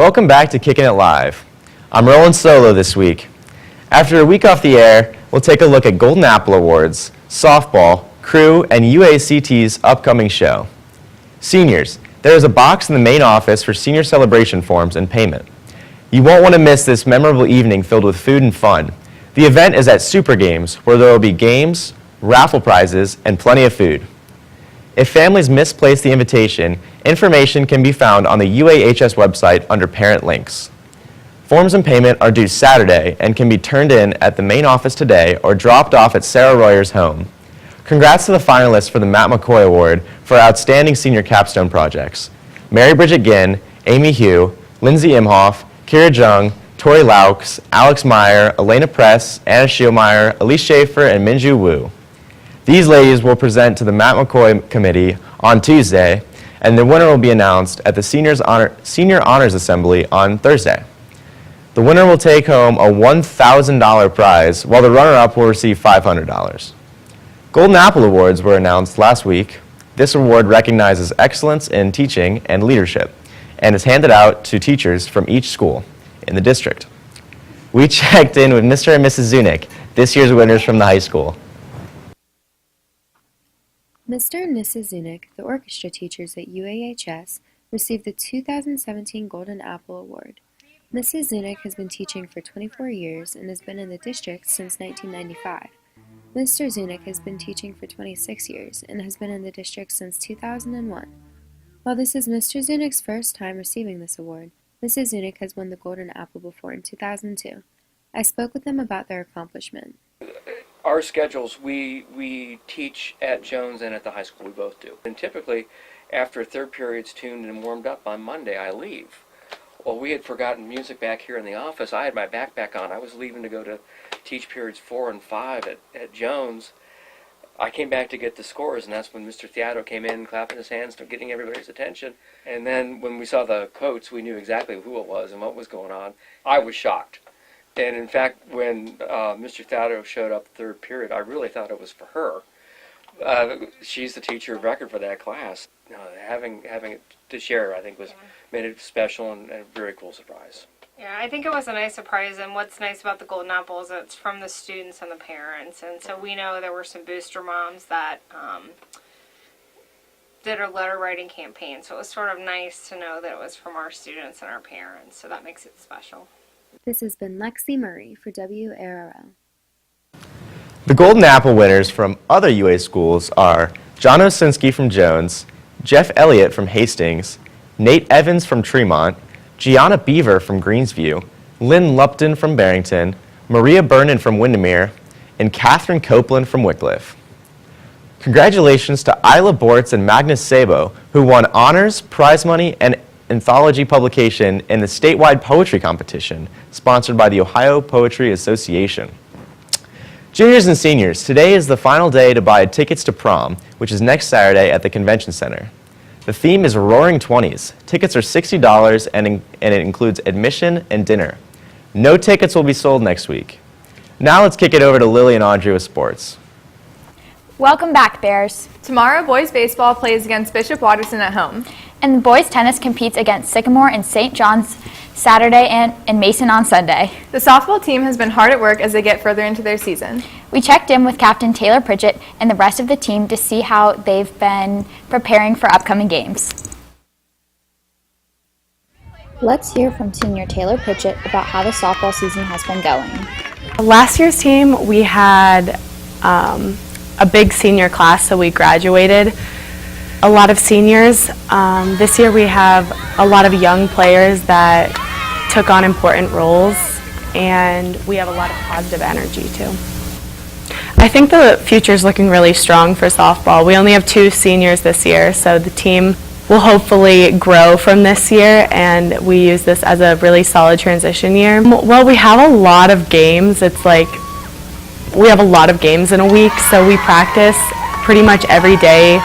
Welcome back to Kickin' It Live. I'm rolling solo this week. After a week off the air, we'll take a look at Golden Apple Awards, softball, crew, and UACT's upcoming show. Seniors, there is a box in the main office for senior celebration forms and payment. You won't want to miss this memorable evening filled with food and fun. The event is at Super Games, where there will be games, raffle prizes, and plenty of food. If families misplace the invitation, information can be found on the UAHS website under Parent Links. Forms and payment are due Saturday and can be turned in at the main office today or dropped off at Sarah Royer's home. Congrats to the finalists for the Matt McCoy Award for Outstanding Senior Capstone Projects. Mary Bridget Ginn, Amy Hugh, Lindsay Imhoff, Kira Jung, Tori Laux, Alex Meyer, Elena Press, Anna Schielmeyer, Elise Schaefer, and Minju Wu. These ladies will present to the Matt McCoy Committee on Tuesday, and the winner will be announced at the Senior Honors Assembly on Thursday. The winner will take home a $1,000 prize, while the runner-up will receive $500. Golden Apple Awards were announced last week. This award recognizes excellence in teaching and leadership, and is handed out to teachers from each school in the district. We checked in with Mr. and Mrs. Zunick, this year's winners from the high school. Mr. and Mrs. Zunick, the orchestra teachers at UAHS, received the 2017 Golden Apple Award. Mrs. Zunick has been teaching for 24 years and has been in the district since 1995. Mr. Zunick has been teaching for 26 years and has been in the district since 2001. While this is Mr. Zunick's first time receiving this award, Mrs. Zunick has won the Golden Apple before in 2002. I spoke with them about their accomplishment. Our schedules, we teach at Jones and at the high school, we both do. And typically, after third period's tuned and warmed up on Monday, I leave. Well, we had forgotten music back here in the office. I had my backpack on. I was leaving to go to teach periods 4 and 5 at Jones. I came back to get the scores, and that's when Mr. Theato came in, clapping his hands, getting everybody's attention. And then when we saw the coats, we knew exactly who it was and what was going on. I was shocked. And in fact, when Mr. Theato showed up third period, I really thought it was for her. She's the teacher of record for that class. Having it to share, I think, made it special and a very cool surprise. Yeah, I think it was a nice surprise, and what's nice about the Golden Apple is it's from the students and the parents, and so we know there were some booster moms that did a letter writing campaign, so it was sort of nice to know that it was from our students and our parents, so that makes it special. This has been Lexi Murray for WARL. The Golden Apple winners from other UA schools are John Osinski from Jones, Jeff Elliott from Hastings, Nate Evans from Tremont, Gianna Beaver from Greensview, Lynn Lupton from Barrington, Maria Burnham from Windermere, and Catherine Copeland from Wycliffe. Congratulations to Isla Bortz and Magnus Sabo, who won honors, prize money, and anthology publication in the statewide poetry competition sponsored by the Ohio Poetry Association. Juniors and seniors, today is the final day to buy tickets to prom, which is next Saturday at the Convention Center. The theme is Roaring Twenties. Tickets are $60 and it includes admission and dinner. No tickets will be sold next week. Now let's kick it over to Lily and Audrey with sports. Welcome back, Bears. Tomorrow, boys baseball plays against Bishop Watterson at home. And boys tennis competes against Sycamore and St. John's Saturday and Mason on Sunday. The softball team has been hard at work as they get further into their season. We checked in with Captain Taylor Pritchett and the rest of the team to see how they've been preparing for upcoming games. Let's hear from senior Taylor Pritchett about how the softball season has been going. Last year's team, we had a big senior class, so we graduated a lot of seniors. This year we have a lot of young players that took on important roles, and we have a lot of positive energy too. I think the future is looking really strong for softball. We only have 2 seniors this year, so the team will hopefully grow from this year, and we use this as a really solid transition year. Well, we have a lot of games. It's like we have a lot of games in a week, so we practice pretty much every day.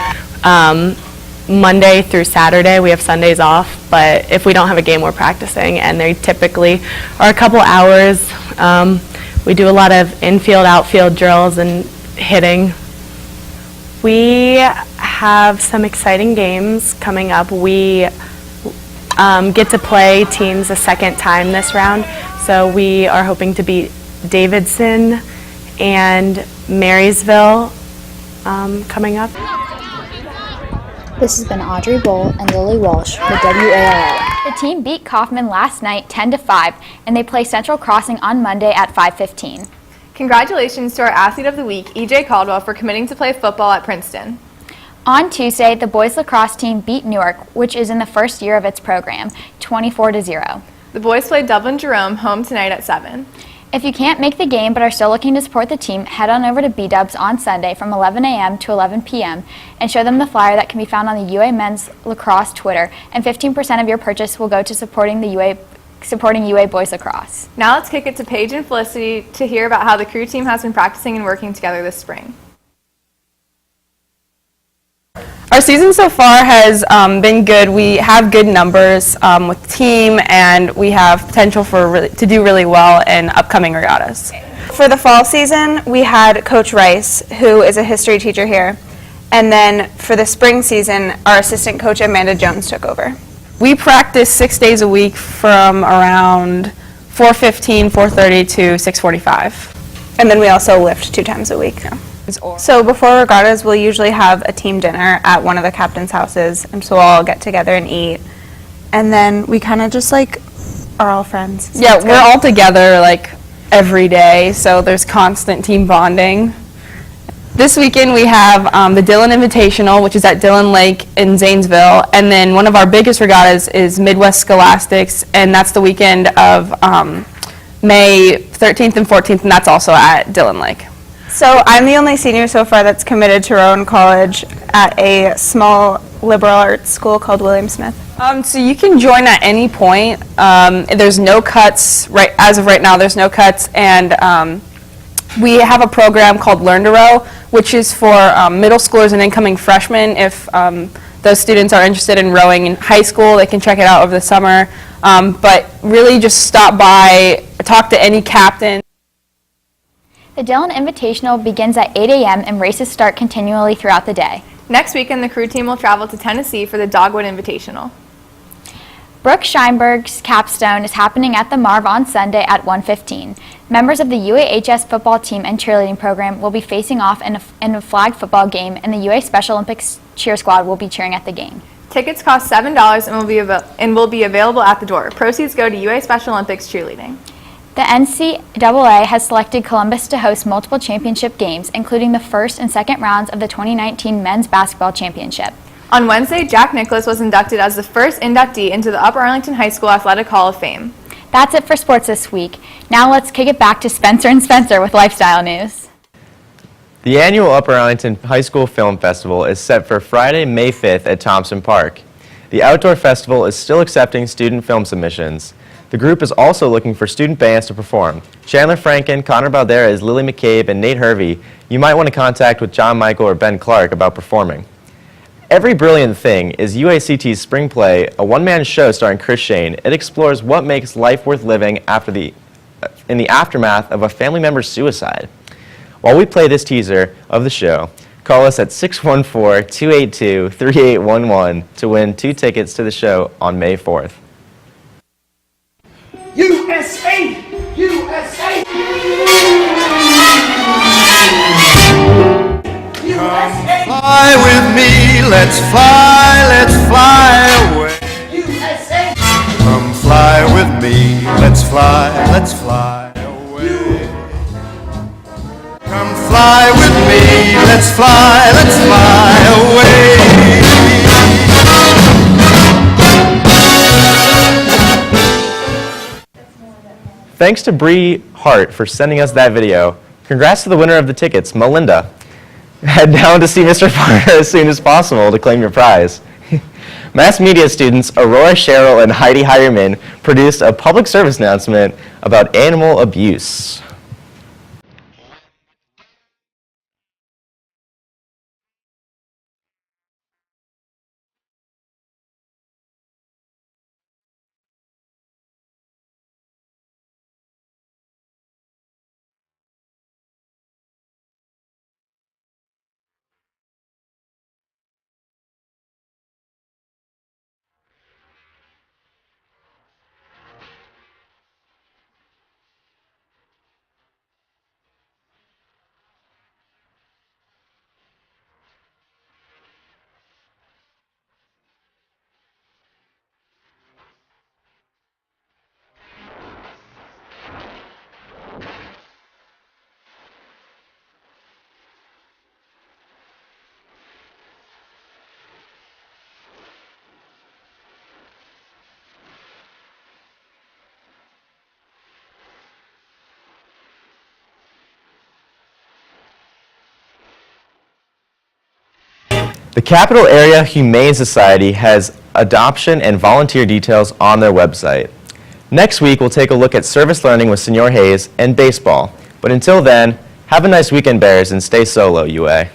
Monday through Saturday. We have Sundays off, but if we don't have a game, we're practicing, and they typically are a couple hours. We do a lot of infield, outfield drills and hitting. We have some exciting games coming up. We get to play teams a second time this round. So we are hoping to beat Davidson and Marysville coming up. This has been Audrey Bull and Lily Walsh for WARL. The team beat Kaufman last night 10-5, and they play Central Crossing on Monday at 5:15. Congratulations to our Athlete of the Week, E.J. Caldwell, for committing to play football at Princeton. On Tuesday, the boys lacrosse team beat Newark, which is in the first year of its program, 24-0. The boys play Dublin Jerome home tonight at 7. If you can't make the game but are still looking to support the team, head on over to B-Dubs on Sunday from 11 a.m. to 11 p.m. and show them the flyer that can be found on the UA Men's Lacrosse Twitter, and 15% of your purchase will go to supporting UA Boys Lacrosse. Now let's kick it to Paige and Felicity to hear about how the crew team has been practicing and working together this spring. Our season so far has been good. We have good numbers with the team, and we have potential to do really well in upcoming regattas. For the fall season, we had Coach Rice, who is a history teacher here. And then for the spring season, our assistant coach Amanda Jones took over. We practice 6 days a week from around 4:15, 4:30 to 6:45. And then we also lift 2 times a week. So before regattas, we'll usually have a team dinner at one of the captain's houses, and so we'll all get together and eat. And then we kind of just like are all friends. So yeah, we're all together like every day, so there's constant team bonding. This weekend we have the Dillon Invitational, which is at Dillon Lake in Zanesville, and then one of our biggest regattas is Midwest Scholastics, and that's the weekend of May 13th and 14th, and that's also at Dillon Lake. So I'm the only senior so far that's committed to Rowan College at a small liberal arts school called William Smith. So you can join at any point. There's no cuts, as of right now there's no cuts, and we have a program called Learn to Row, which is for middle schoolers and incoming freshmen. If those students are interested in rowing in high school, they can check it out over the summer. But really just stop by, talk to any captain. The Dillon Invitational begins at 8 a.m. and races start continually throughout the day. Next weekend, the crew team will travel to Tennessee for the Dogwood Invitational. Brooke Scheinberg's capstone is happening at the Marv on Sunday at 1:15. Members of the UAHS football team and cheerleading program will be facing off in a flag football game, and the UA Special Olympics cheer squad will be cheering at the game. Tickets cost $7 and will be available at the door. Proceeds go to UA Special Olympics cheerleading. The NCAA has selected Columbus to host multiple championship games, including the first and second rounds of the 2019 Men's Basketball Championship. On Wednesday, Jack Nicklaus was inducted as the first inductee into the Upper Arlington High School Athletic Hall of Fame. That's it for sports this week. Now let's kick it back to Spencer and Spencer with lifestyle news. The annual Upper Arlington High School Film Festival is set for Friday, May 5th at Thompson Park. The outdoor festival is still accepting student film submissions. The group is also looking for student bands to perform. Chandler Franken, Connor Balderas, Lily McCabe, and Nate Hervey. You might want to contact with John Michael or Ben Clark about performing. Every Brilliant Thing is UACT's spring play, a one-man show starring Chris Shane. It explores what makes life worth living in the aftermath of a family member's suicide. While we play this teaser of the show, call us at 614-282-3811 to win 2 tickets to the show on May 4th. USA! USA! USA! Fly with me, let's fly away. USA! Come fly with me, let's fly away. Come fly with me, let's fly away. Thanks to Bree Hart for sending us that video. Congrats to the winner of the tickets, Melinda. Head down to see Mr. Farner as soon as possible to claim your prize. Mass media students Aurora Sherrill and Heidi Heyerman produced a public service announcement about animal abuse. The Capital Area Humane Society has adoption and volunteer details on their website. Next week, we'll take a look at service learning with Senor Hayes and baseball. But until then, have a nice weekend, Bears, and stay solo, UA.